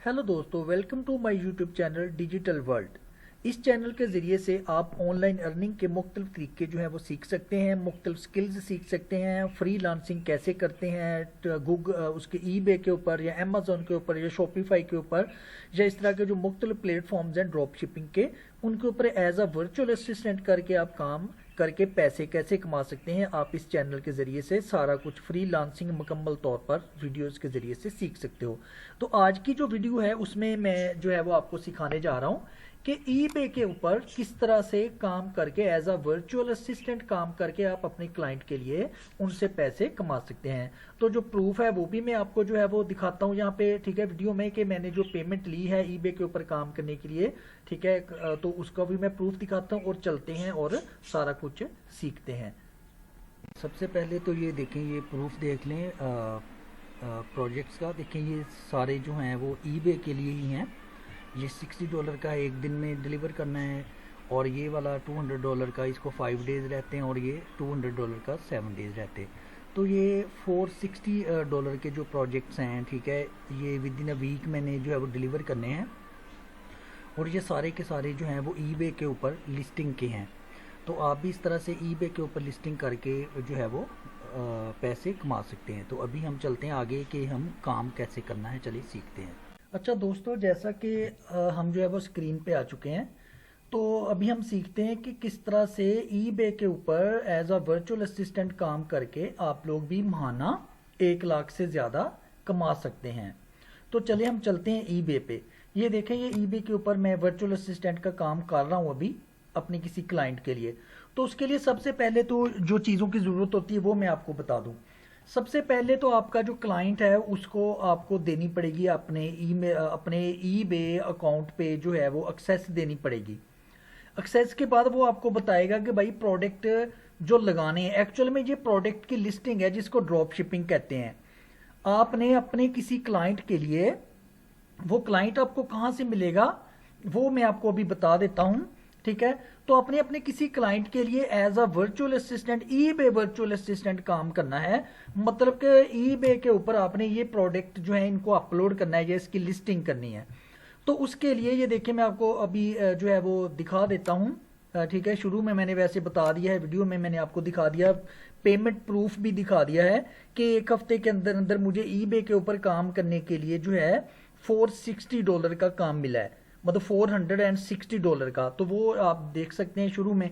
Hello दोस्तों, welcome to my YouTube channel digital world. इस channel के ज़रिए से आप ऑनलाइन अर्निंग के मुख्तलिफ तरीके जो हैं वो सीख सकते हैं, मुख्तलिफ स्किल्स सीख सकते हैं, फ्री लांसिंग कैसे करते हैं उसके ईबे के ऊपर या अमेज़न के ऊपर या शॉपिफाई के ऊपर या इस तरह के जो मुख्तलिफ प्लेटफॉर्म्स हैं ड्रॉप शिपिंग के, उनके ऊपर एज अ वर्चुअल असिस्टेंट करके आप काम करके पैसे कैसे कमा सकते हैं। आप इस चैनल के ज़रिए से सारा कुछ फ्री लांसिंग मुकम्मल तौर पर वीडियोस के ज़रिए से सीख सकते हो। तो आज की जो वीडियो है उसमें मैं जो है वो आपको सिखाने जा रहा हूँ कि ईबे के ऊपर किस तरह से काम करके एज अ वर्चुअल असिस्टेंट काम करके आप अपने क्लाइंट के लिए उनसे पैसे कमा सकते हैं। तो जो प्रूफ है वो भी मैं आपको जो है वो दिखाता हूँ यहाँ पे, ठीक है, वीडियो में, कि मैंने जो पेमेंट ली है ईबे के ऊपर काम करने के लिए, ठीक है, तो उसका भी मैं प्रूफ दिखाता हूँ और चलते हैं और सारा कुछ सीखते हैं। सबसे पहले तो ये देखें, ये प्रूफ देख लें प्रोजेक्ट्स का। देखें ये सारे जो हैं वो ईबे के लिए ही हैं। ये $60 का एक दिन में डिलीवर करना है, और ये वाला $200 का, इसको 5 डेज़ रहते हैं, और ये $200 का 7 डेज़ रहते हैं। तो ये $460 के जो प्रोजेक्ट्स हैं, ठीक है, ये विद इन अ वीक मैंने जो है वो डिलीवर करने हैं, और ये सारे के सारे जो हैं वो ईबे के ऊपर लिस्टिंग के हैं। तो आप भी इस तरह से ईबे के ऊपर लिस्टिंग करके जो है वो पैसे कमा सकते हैं। तो अभी हम चलते हैं आगे कि हम काम कैसे करना है, चलिए सीखते हैं। अच्छा दोस्तों, जैसा कि हम जो है वो स्क्रीन पे आ चुके हैं, तो अभी हम सीखते हैं कि किस तरह से ईबे के ऊपर एज अ वर्चुअल असिस्टेंट काम करके आप लोग भी महाना 1 लाख से ज़्यादा कमा सकते हैं। तो चलिए हम चलते हैं ईबे पे। ये देखें, ये ईबे के ऊपर मैं वर्चुअल असिस्टेंट का काम कर रहा हूँ अभी अपनी किसी क्लाइंट के लिए। तो उसके लिए सबसे पहले तो जो चीज़ों की ज़रूरत होती है वो मैं आपको बता दूँ। सबसे पहले तो आपका जो क्लाइंट है उसको आपको देनी पड़ेगी अपने ईबे अकाउंट पे जो है वो एक्सेस देनी पड़ेगी। एक्सेस के बाद वो आपको बताएगा कि भाई प्रोडक्ट जो लगाने हैं, एक्चुअल में ये प्रोडक्ट की लिस्टिंग है जिसको ड्रॉप शिपिंग कहते हैं। आपने अपने किसी क्लाइंट के लिए, वो क्लाइंट आपको कहाँ से मिलेगा वो मैं आपको अभी बता देता हूँ, ठीक है। तो अपने अपने किसी क्लाइंट के लिए as a virtual assistant, eBay virtual assistant काम करना है। मतलब कि ईबे के ऊपर आपने ये प्रोडक्ट जो है इनको अपलोड करना है या इसकी लिस्टिंग करनी है। तो उसके लिए ये देखिए, मैं आपको अभी जो है वो दिखा देता हूँ, ठीक है। शुरू में मैंने वैसे बता दिया है, वीडियो में मैंने आपको दिखा दिया, पेमेंट प्रूफ भी दिखा दिया है कि 1 हफ्ते के अंदर अंदर मुझे ईबे के ऊपर काम करने के लिए जो है $460 का काम मिला है, मतलब $460 का। तो वो आप देख सकते हैं शुरू में।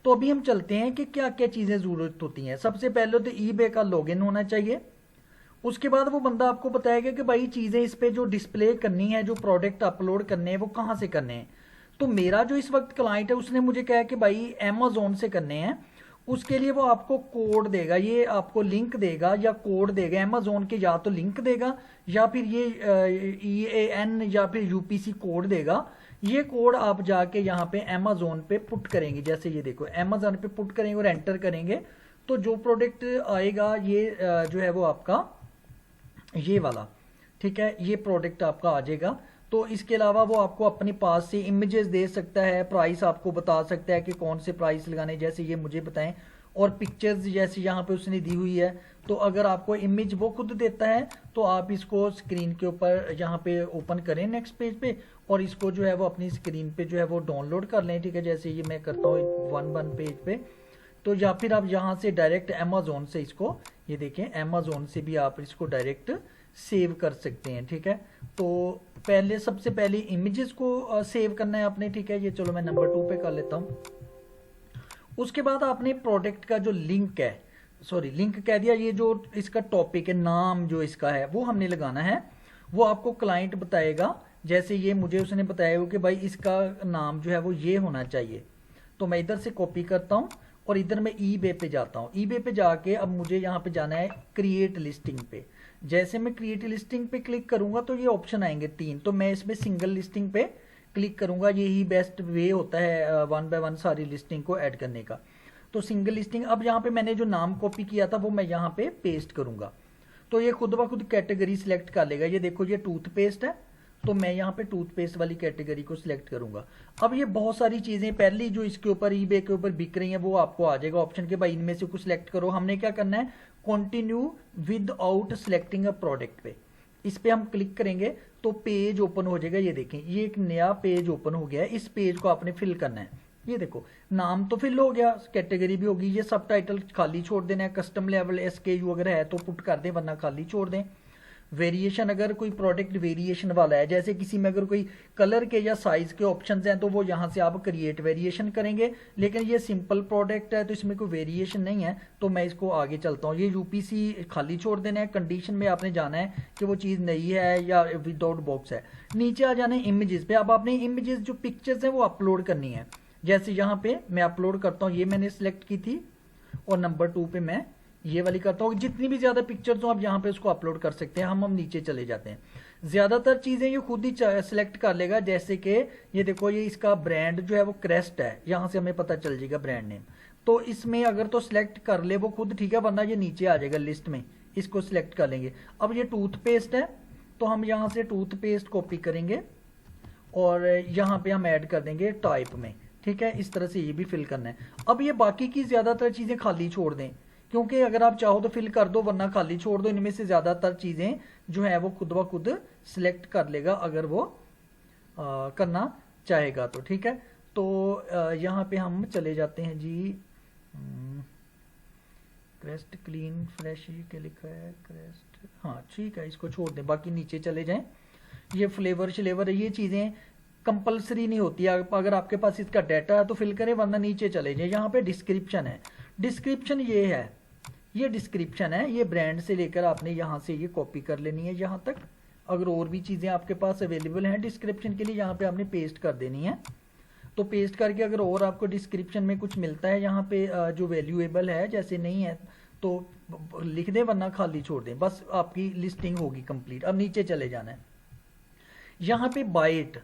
तो अभी हम चलते हैं कि क्या क्या चीज़ें ज़रूरत होती हैं। सबसे पहले तो ईबे का लॉगिन होना चाहिए। उसके बाद वो बंदा आपको बताएगा कि भाई चीज़ें इस पे जो डिस्प्ले करनी है, जो प्रोडक्ट अपलोड करने हैं, वो कहाँ से करने हैं। तो मेरा जो इस वक्त क्लाइंट है उसने मुझे कहा कि भाई अमेज़ॉन से करने हैं। उसके लिए वो आपको कोड देगा, ये आपको लिंक देगा या कोड देगा अमेज़ॉन के, या तो लिंक देगा या फिर ये EAN या फिर UPC कोड देगा। ये कोड आप जाके यहाँ पे अमेज़ॉन पे पुट करेंगे। जैसे ये देखो, अमेज़ॉन पे पुट करेंगे और एंटर करेंगे तो जो प्रोडक्ट आएगा ये जो है वो आपका ये वाला, ठीक है, ये प्रोडक्ट आपका आ जाएगा। तो इसके अलावा वो आपको अपने पास से इमेजेस दे सकता है, प्राइस आपको बता सकता है कि कौन से प्राइस लगाने, जैसे ये मुझे बताएं, और पिक्चर्स जैसे यहाँ पे उसने दी हुई है। तो अगर आपको इमेज वो खुद देता है तो आप इसको स्क्रीन के ऊपर यहाँ पे ओपन करें नेक्स्ट पेज पे, और इसको जो है वो अपनी स्क्रीन पे जो है वो डाउनलोड कर लें, ठीक है। जैसे ये मैं करता हूँ 1 पेज पे, तो या फिर आप यहाँ से डायरेक्ट अमेज़ॉन से इसको, ये देखें, अमेज़ॉन से भी आप इसको डायरेक्ट सेव कर सकते हैं, ठीक है। तो पहले सबसे पहले इमेजेस को सेव करना है आपने, ठीक है। ये चलो मैं नंबर 2 पे कर लेता हूँ। उसके बाद आपने प्रोडक्ट का जो लिंक है, सॉरी लिंक कह दिया, ये जो इसका टॉपिक है, नाम जो इसका है वो हमने लगाना है। वो आपको क्लाइंट बताएगा। जैसे ये मुझे उसने बताया हो कि भाई इसका नाम जो है वो ये होना चाहिए। तो मैं इधर से कॉपी करता हूँ और इधर मैं ईबे पे जाता हूँ। ईबे पे जाके अब मुझे यहाँ पे जाना है क्रिएट लिस्टिंग पे। जैसे मैं क्रिएट लिस्टिंग पे क्लिक करूंगा तो ये ऑप्शन आएंगे 3। तो मैं इसमें सिंगल लिस्टिंग पे क्लिक करूंगा। यही बेस्ट वे होता है 1 बाय 1 सारी लिस्टिंग को ऐड करने का। तो सिंगल लिस्टिंग, अब यहाँ पे मैंने जो नाम कॉपी किया था वो मैं यहाँ पे पेस्ट करूंगा। तो ये खुद ब खुद कैटेगरी सिलेक्ट कर लेगा। ये देखो, ये टूथपेस्ट है, तो मैं यहाँ पे टूथपेस्ट वाली कैटेगरी को सिलेक्ट करूंगा। अब ये बहुत सारी चीजें पहली जो इसके ऊपर ईबे के ऊपर बिक रही हैं वो आपको आ जाएगा ऑप्शन के, भाई इनमें से कुछ सिलेक्ट करो। हमने क्या करना है, continue with out selecting a product पे इस पे हम क्लिक करेंगे तो पेज ओपन हो जाएगा। ये देखें, ये एक नया पेज ओपन हो गया है। इस पेज को आपने फिल करना है। ये देखो, नाम तो फिल हो गया, कैटेगरी भी होगी, ये सब टाइटल खाली छोड़ देना है। कस्टम लेवल SKU अगर है तो पुट कर दें, वरना खाली छोड़ दें। वेरिएशन, अगर कोई प्रोडक्ट वेरिएशन वाला है, जैसे किसी में अगर कोई कलर के या साइज के ऑप्शंस हैं तो वो यहाँ से आप क्रिएट वेरिएशन करेंगे। लेकिन ये सिंपल प्रोडक्ट है तो इसमें कोई वेरिएशन नहीं है, तो मैं इसको आगे चलता हूँ। ये UPC खाली छोड़ देना है। कंडीशन में आपने जाना है कि वो चीज़ नई है या विदाउट बॉक्स है। नीचे आ जाना है इमेजेस पे। अब आपने इमेजेस जो पिक्चर्स हैं वो अपलोड करनी है। जैसे यहाँ पे मैं अपलोड करता हूँ, ये मैंने सिलेक्ट की थी, और नंबर 2 पे मैं ये वाली करता हूँ। जितनी भी ज्यादा पिक्चर्स हो आप यहाँ पे उसको अपलोड कर सकते हैं। हम नीचे चले जाते हैं। ज्यादातर चीजें ये खुद ही सिलेक्ट कर लेगा। जैसे कि ये देखो, ये इसका ब्रांड जो है वो क्रेस्ट है, यहाँ से हमें पता चल जाएगा ब्रांड नेम। तो इसमें अगर तो सिलेक्ट कर ले वो खुद, ठीक है, वरना ये नीचे आ जाएगा लिस्ट में, इसको सिलेक्ट कर लेंगे। अब ये टूथपेस्ट है तो हम यहाँ से टूथपेस्ट कॉपी करेंगे और यहाँ पे हम ऐड कर देंगे टाइप में, ठीक है। इस तरह से ये भी फिल करना है। अब ये बाकी की ज्यादातर चीजें खाली छोड़ दें, क्योंकि अगर आप चाहो तो फिल कर दो, वरना खाली छोड़ दो। इनमें से ज्यादातर चीजें जो है वो खुद ब खुद सिलेक्ट कर लेगा अगर वो करना चाहेगा तो, ठीक है। तो यहाँ पे हम चले जाते हैं जी। क्रेस्ट क्लीन फ्रेश के लिखा है क्रेस्ट, हाँ ठीक है, इसको छोड़ दें, बाकी नीचे चले जाएं। ये फ्लेवर ये चीजें कंपलसरी नहीं होती है। अगर आपके पास इसका डाटा है तो फिल करें, वरना नीचे चले जाए। यहाँ पे डिस्क्रिप्शन है। डिस्क्रिप्शन ये है, ये डिस्क्रिप्शन है। ये ब्रांड से लेकर आपने यहाँ से ये कॉपी कर लेनी है यहाँ तक। अगर और भी चीज़ें आपके पास अवेलेबल हैं डिस्क्रिप्शन के लिए, यहाँ पे आपने पेस्ट कर देनी है। तो पेस्ट करके अगर और आपको डिस्क्रिप्शन में कुछ मिलता है यहाँ पे जो वैल्यूएबल है, जैसे नहीं है तो लिख दें, वरना खाली छोड़ दें। बस आपकी लिस्टिंग होगी कंप्लीट। अब नीचे चले जाना है। यहाँ पे बाइट,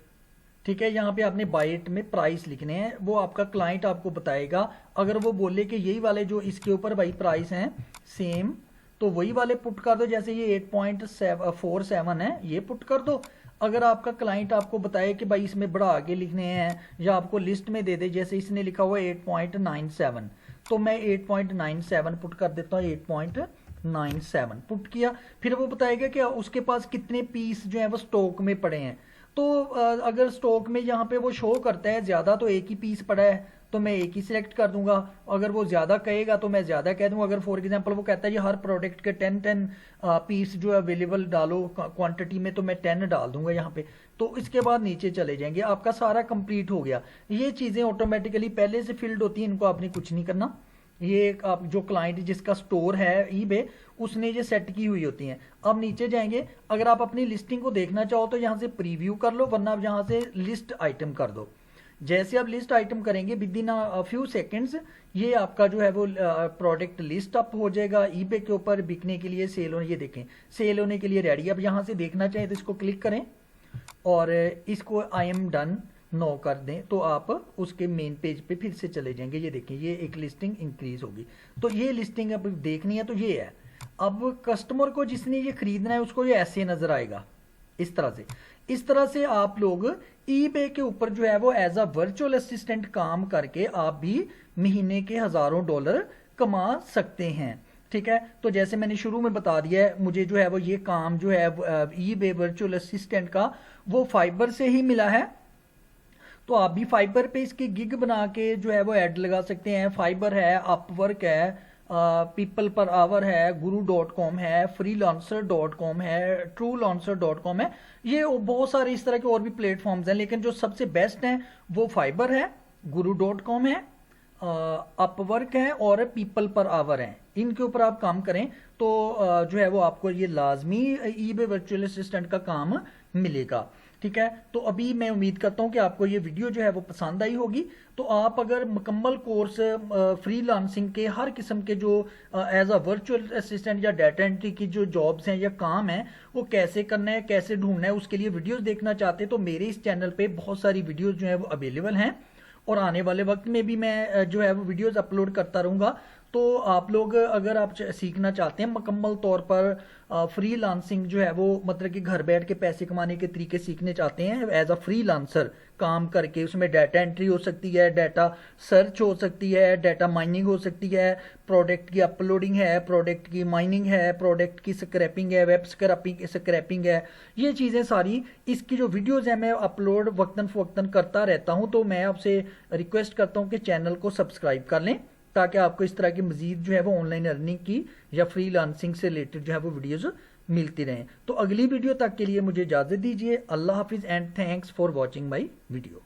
ठीक है, यहाँ पे आपने बाइट में प्राइस लिखने हैं। वो आपका क्लाइंट आपको बताएगा। अगर वो बोले कि यही वाले जो इसके ऊपर भाई प्राइस हैं सेम, तो वही वाले पुट कर दो। जैसे ये 8.47 है, ये पुट कर दो। अगर आपका क्लाइंट आपको बताए कि भाई इसमें बढ़ा के लिखने हैं या आपको लिस्ट में दे दे, जैसे इसने लिखा हुआ 8.97, तो मैं 8.97 पुट कर देता हूँ। 8.97 पुट किया। फिर वो बताएगा कि उसके पास कितने पीस जो है वो स्टॉक में पड़े हैं। तो अगर स्टॉक में यहाँ पे वो शो करता है ज्यादा, तो एक ही पीस पड़ा है तो मैं एक ही सिलेक्ट कर दूंगा। अगर वो ज्यादा कहेगा तो मैं ज्यादा कह दूंगा। अगर फॉर एग्जांपल वो कहता है ये हर प्रोडक्ट के 10 पीस जो अवेलेबल डालो क्वांटिटी में, तो मैं 10 डाल दूंगा यहाँ पे। तो इसके बाद नीचे चले जाएंगे, आपका सारा कंप्लीट हो गया। ये चीजें ऑटोमेटिकली पहले से फिल्ड होती हैं, इनको आपने कुछ नहीं करना। ये आप जो क्लाइंट जिसका स्टोर है ईबे, उसने ये सेट की हुई होती हैं। अब नीचे जाएंगे। अगर आप अपनी लिस्टिंग को देखना चाहो तो यहाँ से प्रीव्यू कर लो, वरना आप यहाँ से लिस्ट आइटम कर दो। जैसे आप लिस्ट आइटम करेंगे विद इन फ्यू सेकेंड्स ये आपका जो है वो प्रोडक्ट लिस्ट अप हो जाएगा ईबे के ऊपर बिकने के लिए, सेल होने, ये देखें सेल होने के लिए रेडी। अब यहाँ से देखना चाहें तो इसको क्लिक करें और इसको आई एम डन नो कर दें, तो आप उसके मेन पेज पे फिर से चले जाएंगे। ये देखें, ये एक लिस्टिंग इंक्रीज होगी। तो ये लिस्टिंग अब देखनी है तो ये है। अब कस्टमर को जिसने ये खरीदना है उसको ये ऐसे नजर आएगा, इस तरह से। इस तरह से आप लोग ईबे के ऊपर जो है वो एज अ वर्चुअल असिस्टेंट काम करके आप भी महीने के हजारों डॉलर कमा सकते हैं, ठीक है। तो जैसे मैंने शुरू में बता दिया है, मुझे जो है वो ये काम जो है ईबे वर्चुअल असिस्टेंट का वो फाइबर से ही मिला है। तो आप भी फाइबर पे इसकी गिग बना के जो है वो ऐड लगा सकते हैं। फाइबर है, अपवर्क है, पीपल पर आवर है, guru.com है, freelancer.com है, truelancer.com है। ये बहुत सारे इस तरह के और भी प्लेटफॉर्म्स हैं, लेकिन जो सबसे बेस्ट हैं वो फाइबर है, guru.com है, अपवर्क है और पीपल पर आवर है। इनके ऊपर आप काम करें तो जो है वो आपको ये लाजमी ईबे वर्चुअल असिस्टेंट का काम मिलेगा, ठीक है। तो अभी मैं उम्मीद करता हूं कि आपको ये वीडियो जो है वो पसंद आई होगी। तो आप अगर मुकम्मल कोर्स फ्रीलांसिंग के हर किस्म के जो एज अ वर्चुअल असिस्टेंट या डाटा एंट्री की जो जॉब्स हैं या काम है वो कैसे करना है, कैसे ढूंढना है, उसके लिए वीडियोस देखना चाहते हैं तो मेरे इस चैनल पे बहुत सारी वीडियोस जो है वो अवेलेबल हैं और आने वाले वक्त में भी मैं जो है वो वीडियोस अपलोड करता रहूंगा। तो आप लोग अगर आप सीखना चाहते हैं मुकम्मल तौर पर फ्री लांसिंग जो है वो मतलब कि घर बैठ के पैसे कमाने के तरीके सीखने चाहते हैं एज अ फ्री लांसर काम करके, उसमें डाटा एंट्री हो सकती है, डाटा सर्च हो सकती है, डाटा माइनिंग हो सकती है, प्रोडक्ट की अपलोडिंग है, प्रोडक्ट की माइनिंग है, प्रोडक्ट की स्क्रैपिंग है, वेब स्क्रैपिंग है, ये चीज़ें सारी इसकी जो वीडियोज़ हैं मैं अपलोड वक्तन फ़वक्तन करता रहता हूँ। तो मैं आपसे रिक्वेस्ट करता हूँ कि चैनल को सब्सक्राइब कर लें ताकि आपको इस तरह की मजीद जो है वो ऑनलाइन अर्निंग की या फ्री लांसिंग से रिलेटेड जो है वो वीडियोज़ मिलती रहें। तो अगली वीडियो तक के लिए मुझे इजाज़त दीजिए। अल्लाह हाफिज़ and thanks for watching my video.